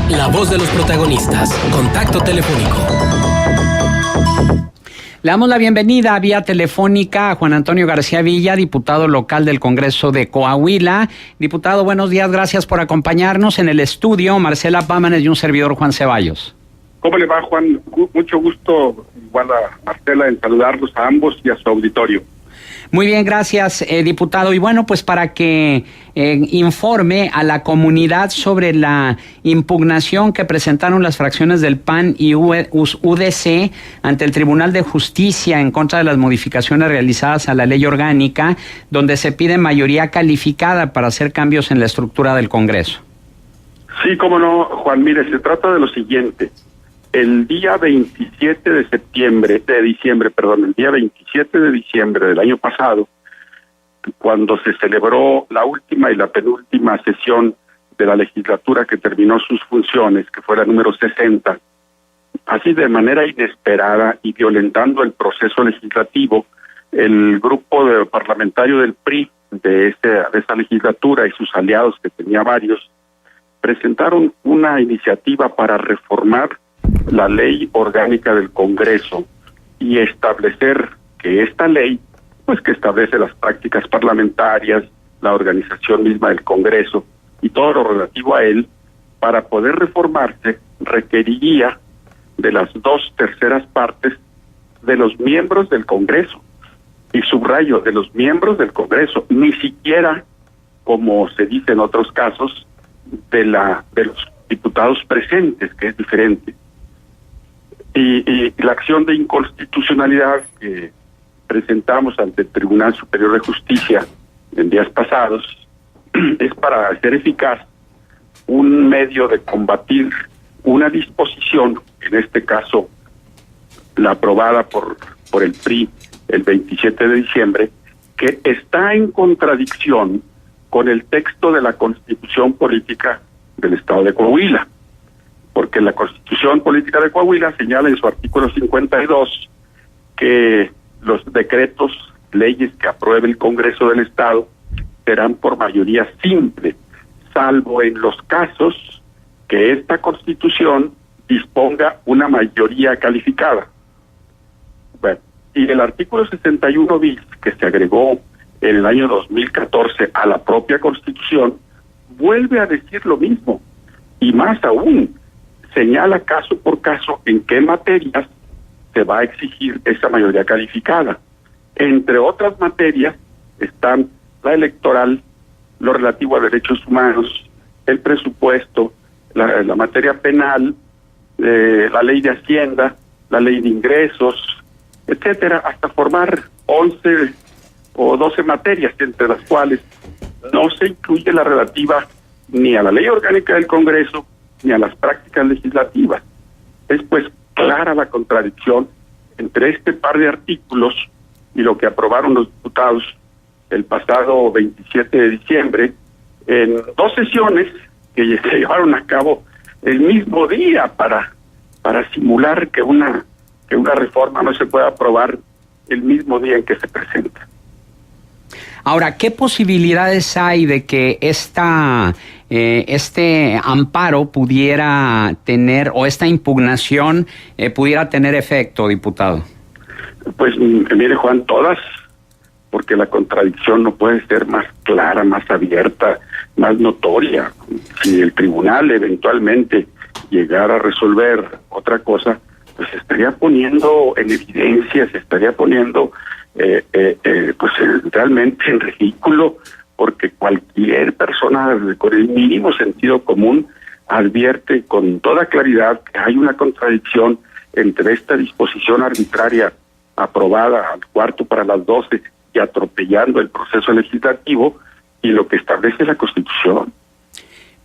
La voz de los protagonistas. Contacto telefónico. Le damos la bienvenida vía telefónica a Juan Antonio García Villa, diputado local del Congreso de Coahuila. Diputado, buenos días, gracias por acompañarnos en el estudio. Marcela Pámanes y un servidor, Juan Ceballos. ¿Cómo le va, Juan? Mucho gusto, igual a Marcela, en saludarlos a ambos y a su auditorio. Muy bien, gracias, diputado. Y bueno, pues para que informe a la comunidad sobre la impugnación que presentaron las fracciones del PAN y UDC ante el Tribunal de Justicia en contra de las modificaciones realizadas a la ley orgánica, donde se pide mayoría calificada para hacer cambios en la estructura del Congreso. Sí, cómo no, Juan. Mire, se trata de lo siguiente. El día 27 de diciembre, el día 27 de diciembre del año pasado, cuando se celebró la última y la penúltima sesión de la legislatura que terminó sus funciones, que fue la número 60, así de manera inesperada y violentando el proceso legislativo, el grupo parlamentario del PRI de esa legislatura y sus aliados, que tenía varios, presentaron una iniciativa para reformar la ley orgánica del Congreso y establecer que esta ley, pues que establece las prácticas parlamentarias, la organización misma del Congreso y todo lo relativo a él, para poder reformarse, requeriría de las 2/3 partes de los miembros del Congreso. Y subrayo, de los miembros del Congreso, ni siquiera, como se dice en otros casos, de los diputados presentes, que es diferente. Y la acción de inconstitucionalidad que presentamos ante el Tribunal Superior de Justicia en días pasados es para hacer eficaz un medio de combatir una disposición, en este caso la aprobada por el PRI el 27 de diciembre, que está en contradicción con el texto de la Constitución Política del Estado de Coahuila. Porque la Constitución Política de Coahuila señala en su artículo 52 que los decretos, leyes que apruebe el Congreso del Estado serán por mayoría simple, salvo en los casos que esta Constitución disponga una mayoría calificada. Bueno, y el artículo 61 bis, que se agregó en el año 2014 a la propia Constitución, vuelve a decir lo mismo, y más aún, señala caso por caso en qué materias se va a exigir esa mayoría calificada. Entre otras materias están la electoral, lo relativo a derechos humanos, el presupuesto, la materia penal, la ley de Hacienda, la ley de ingresos, etcétera, hasta formar 11 o 12 materias, entre las cuales no se incluye la relativa ni a la ley orgánica del Congreso ni a las prácticas legislativas. Es pues clara la contradicción entre este par de artículos y lo que aprobaron los diputados el pasado 27 de diciembre en 2 sesiones que se llevaron a cabo el mismo día para simular que una reforma no se pueda aprobar el mismo día en que se presenta. Ahora, ¿qué posibilidades hay de que este amparo pudiera tener, o esta impugnación pudiera tener efecto, diputado? Pues mire, Juan, todas, porque la contradicción no puede ser más clara, más abierta, más notoria. Si el tribunal eventualmente llegara a resolver otra cosa, pues se estaría poniendo en evidencia, se estaría poniendo pues realmente en ridículo, porque cualquier persona con el mínimo sentido común advierte con toda claridad que hay una contradicción entre esta disposición arbitraria aprobada al 11:45 y atropellando el proceso legislativo y lo que establece la Constitución.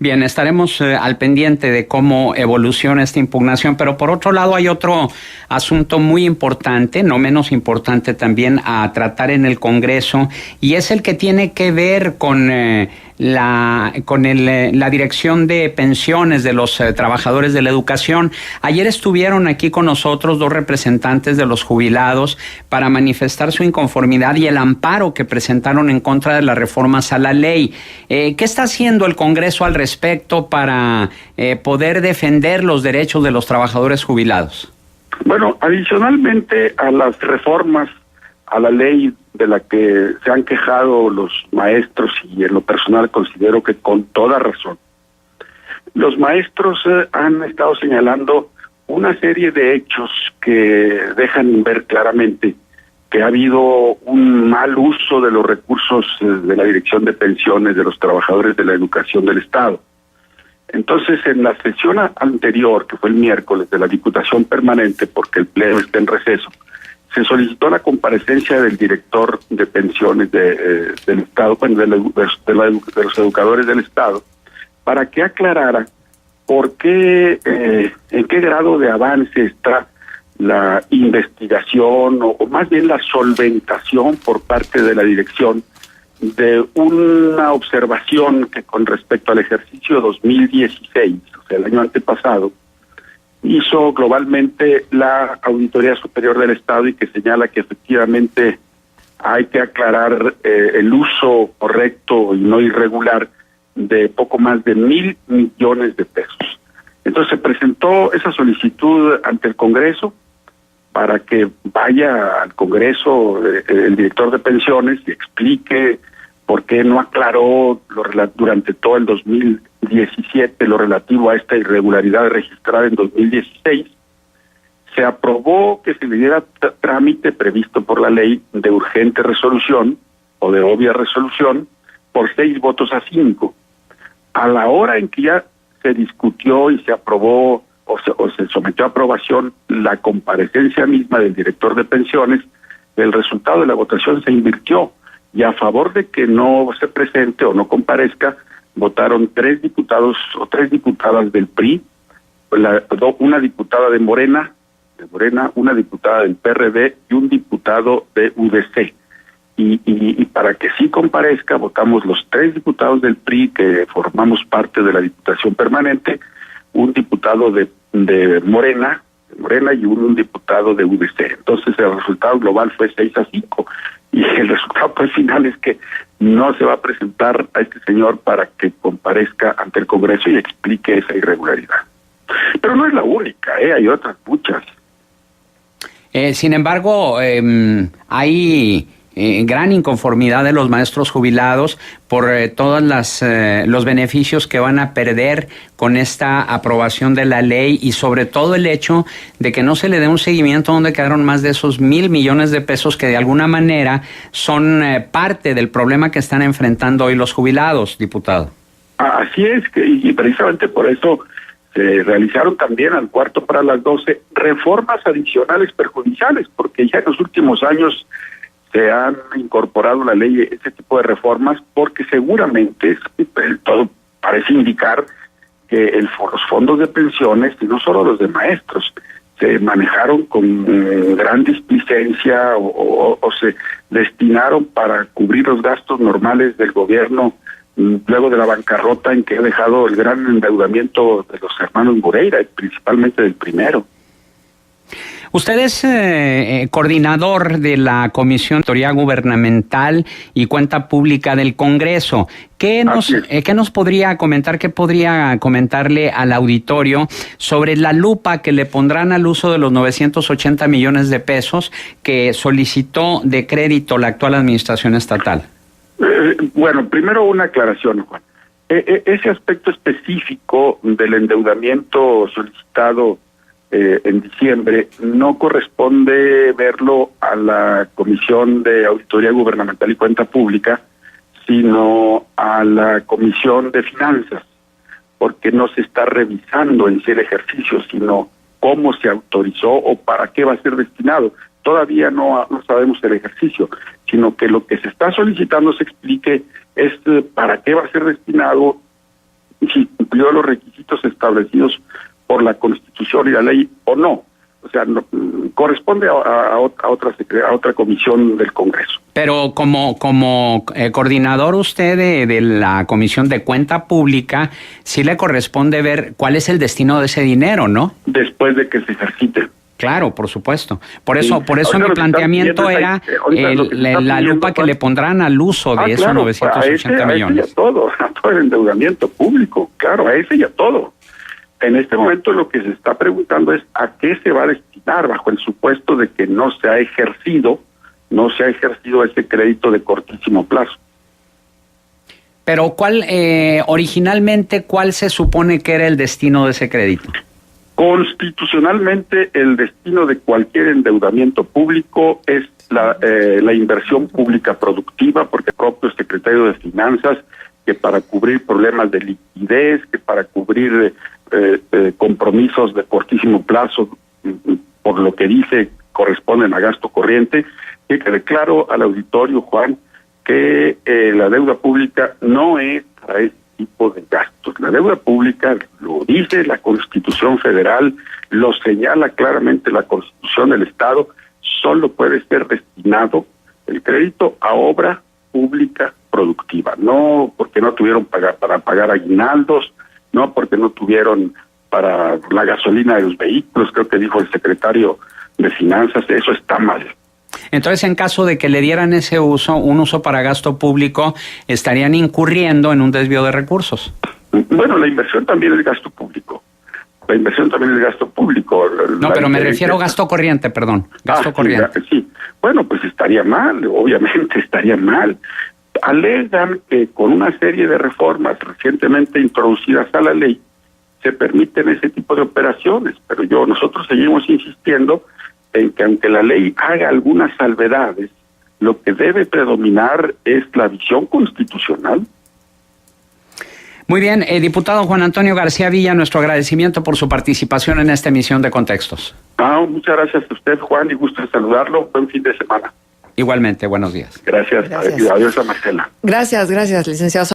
Bien, estaremos al pendiente de cómo evoluciona esta impugnación, pero por otro lado hay otro asunto muy importante, no menos importante también, a tratar en el Congreso, y es el que tiene que ver con la Dirección de Pensiones de los Trabajadores de la Educación. Ayer estuvieron aquí con nosotros 2 representantes de los jubilados para manifestar su inconformidad y el amparo que presentaron en contra de las reformas a la ley. ¿Qué está haciendo el Congreso al respecto para poder defender los derechos de los trabajadores jubilados? Bueno, adicionalmente a las reformas a la ley de la que se han quejado los maestros, y en lo personal considero que con toda razón, los maestros han estado señalando una serie de hechos que dejan ver claramente que ha habido un mal uso de los recursos de la Dirección de Pensiones de los Trabajadores de la Educación del Estado. Entonces, en la sesión anterior, que fue el miércoles, de la Diputación Permanente, porque el Pleno está en receso, se solicitó la comparecencia del director de pensiones del Estado, bueno, de los educadores del Estado, para que aclarara por qué, en qué grado de avance está la investigación, o más bien la solventación por parte de la dirección de una observación que con respecto al ejercicio 2016, o sea, el año antepasado, hizo globalmente la Auditoría Superior del Estado y que señala que efectivamente hay que aclarar el uso correcto y no irregular de poco más de 1,000 millones de pesos. Entonces se presentó esa solicitud ante el Congreso para que vaya al Congreso el director de pensiones y explique por qué no aclaró durante todo el 2017 lo relativo a esta irregularidad registrada en 2016. Se aprobó que se le diera trámite previsto por la ley de urgente resolución o de obvia resolución por 6 votos a 5. A la hora en que ya se discutió y se aprobó o se sometió a aprobación la comparecencia misma del director de pensiones, el resultado de la votación se invirtió. Y a favor de que no se presente o no comparezca, votaron 3 diputados o 3 diputadas del PRI, una diputada de Morena, una diputada del PRD y un diputado de UDC. Y para que sí comparezca, votamos los 3 diputados del PRI que formamos parte de la Diputación Permanente, un diputado de Morena y un diputado de UDC. Entonces el resultado global fue 6-5. Y el resultado final es que no se va a presentar a este señor para que comparezca ante el Congreso y explique esa irregularidad. Pero no es la única, hay otras muchas. Sin embargo, hay gran inconformidad de los maestros jubilados por todos los beneficios que van a perder con esta aprobación de la ley y sobre todo el hecho de que no se le dé un seguimiento donde quedaron más de esos 1,000 millones de pesos que de alguna manera son parte del problema que están enfrentando hoy los jubilados, diputado. Así es, y precisamente por eso se realizaron también al 11:45 reformas adicionales perjudiciales, porque ya en los últimos años se han incorporado a la ley ese tipo de reformas porque seguramente todo parece indicar que los fondos de pensiones, y no solo los de maestros, se manejaron con gran displicencia o se destinaron para cubrir los gastos normales del gobierno luego de la bancarrota en que ha dejado el gran endeudamiento de los hermanos Moreira, principalmente del primero. Usted es coordinador de la Comisión de Auditoría Gubernamental y Cuenta Pública del Congreso. ¿Qué nos podría comentar, qué podría comentarle al auditorio sobre la lupa que le pondrán al uso de los 980 millones de pesos que solicitó de crédito la actual administración estatal? Bueno, primero una aclaración, Juan. Ese aspecto específico del endeudamiento solicitado en diciembre no corresponde verlo a la Comisión de Auditoría Gubernamental y Cuenta Pública, sino a la Comisión de Finanzas, porque no se está revisando en sí el ejercicio, sino cómo se autorizó o para qué va a ser destinado. Todavía no sabemos el ejercicio, sino que lo que se está solicitando se explique es para qué va a ser destinado, si cumplió los requisitos establecidos por la Constitución y la ley o no. O sea, no, corresponde a otra comisión del Congreso. Pero como coordinador usted de la Comisión de Cuenta Pública, sí le corresponde ver cuál es el destino de ese dinero, ¿no? Después de que se ejercite. Claro, por supuesto. Por eso Ahorita mi planteamiento era la lupa que le pondrán al uso de esos 980 millones. A ese y a todo el endeudamiento público, claro, a ese y a todo. En este momento lo que se está preguntando es a qué se va a destinar bajo el supuesto de que no se ha ejercido ese crédito de cortísimo plazo. Pero originalmente, ¿cuál se supone que era el destino de ese crédito? Constitucionalmente, el destino de cualquier endeudamiento público es la inversión pública productiva, porque el propio secretario de Finanzas, que para cubrir problemas de liquidez, que para cubrir compromisos de cortísimo plazo, por lo que dice, corresponden a gasto corriente, que quede claro al auditorio, Juan, que la deuda pública no es para este tipo de gastos. La deuda pública, lo dice la Constitución Federal, lo señala claramente la Constitución del Estado, solo puede ser destinado el crédito a obra pública productiva, no porque no tuvieron para pagar aguinaldos, no porque no tuvieron para la gasolina de los vehículos, creo que dijo el secretario de Finanzas, eso está mal. Entonces, en caso de que le dieran un uso para gasto público, estarían incurriendo en un desvío de recursos. Bueno, la inversión también es gasto público. No, pero me refiero a gasto corriente, perdón. Gasto corriente. Sí. Bueno, pues estaría mal, obviamente estaría mal. Alegan que con una serie de reformas recientemente introducidas a la ley se permiten ese tipo de operaciones, pero nosotros seguimos insistiendo en que aunque la ley haga algunas salvedades, lo que debe predominar es la visión constitucional. Muy bien, diputado Juan Antonio García Villa, nuestro agradecimiento por su participación en esta emisión de Contextos. Muchas gracias a usted, Juan, y gusto de saludarlo. Buen fin de semana. Igualmente, buenos días. Gracias. Adiós a Marcela. Gracias, licenciado.